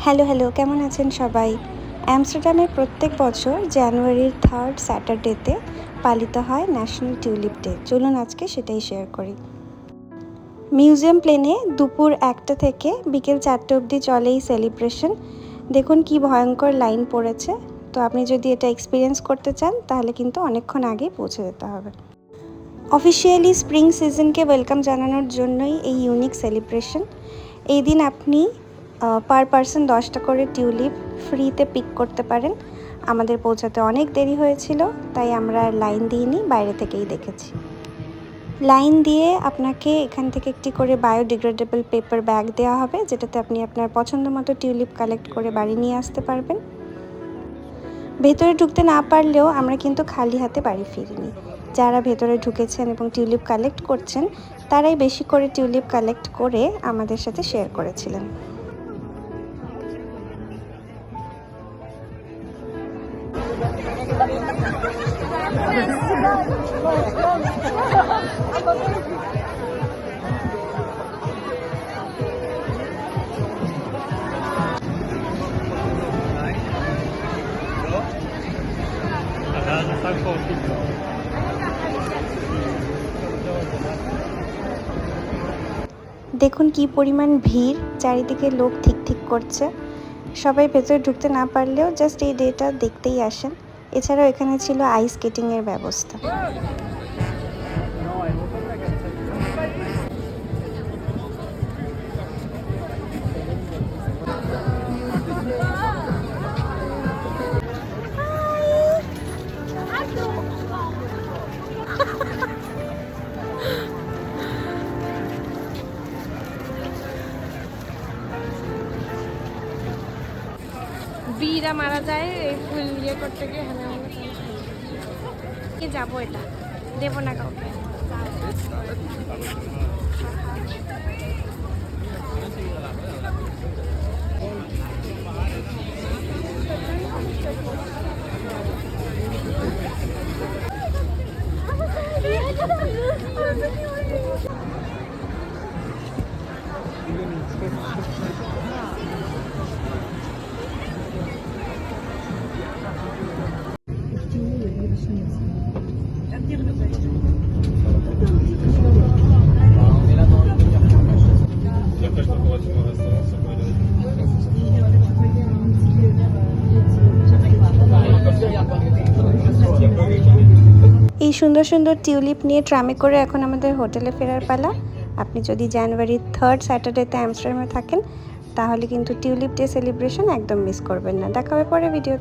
Hello hello, কেমন আছেন সবাই? অ্যামস্টারডামে প্রত্যেক বছর জানুয়ারির 3rd স্যাটারডেতে পালিত হয় ন্যাশনাল টিউলিপ ডে। চলুন আজকে সেটাই শেয়ার করি। মিউজিয়াম প্লেনে দুপুর 1টা থেকে বিকেল 4টে অবধি চলে এই সেলিব্রেশন। দেখুন কি ভয়ঙ্কর লাইন পড়েছে। তো আপনি যদি এটা এক্সপিরিয়েন্স করতে চান তাহলে কিন্তু অনেকক্ষণ আগেই পৌঁছে যেতে হবে। অফিসিয়ালি স্প্রিং সিজনকে ওয়েলকাম জানানোর জন্যই এই ইউনিক সেলিব্রেশন। এই দিন আপনি পার পারসন 10টা করে টিউলিপ ফ্রিতে পিক করতে পারেন। আমাদের পৌঁছাতে অনেক দেরি হয়েছিল, তাই আমরা আর লাইন দিইনি, বাইরে থেকেই দেখেছি। লাইন দিয়ে আপনাকে এখান থেকে একটি করে বায়োডিগ্রেডেবল পেপার ব্যাগ দেওয়া হবে, যেটাতে আপনি আপনার পছন্দ মতো টিউলিপ কালেক্ট করে বাড়ি নিয়ে আসতে পারবেন। ভেতরে ঢুকতে না পারলেও আমরা কিন্তু খালি হাতে বাড়ি ফিরিনি। যারা ভেতরে ঢুকেছেন এবং টিউলিপ কালেক্ট করছেন, তারাই বেশি করে টিউলিপ কালেক্ট করে আমাদের সাথে শেয়ার করেছিলেন। দেখুন কি পরিমাণ ভিড়, চারিদিকে লোক ঠিক ঠিক করছে। সবাই ভেতরে ঢুকতে না পারলেও জাস্ট এই ডেটা দেখতেই আসেন। এছাড়াও এখানে ছিল আইস স্কেটিংয়ের ব্যবস্থা। বিড়া মারা যায় এই ফুল ইয়ে করতে গিয়ে। যাবো, এটা দেবো না কাউকে। এই সুন্দর সুন্দর টিউলিপ নিয়ে ট্রামে করে এখন আমাদের হোটেলে ফেরার পালা। আপনি যদি জানুয়ারির 3rd স্যাটারডেতে অ্যামস্টারডামে থাকেন, তাহলে কিন্তু টিউলিপ ডে সেলিব্রেশন একদম মিস করবেন না। দেখা হবে পরে ভিডিওতে।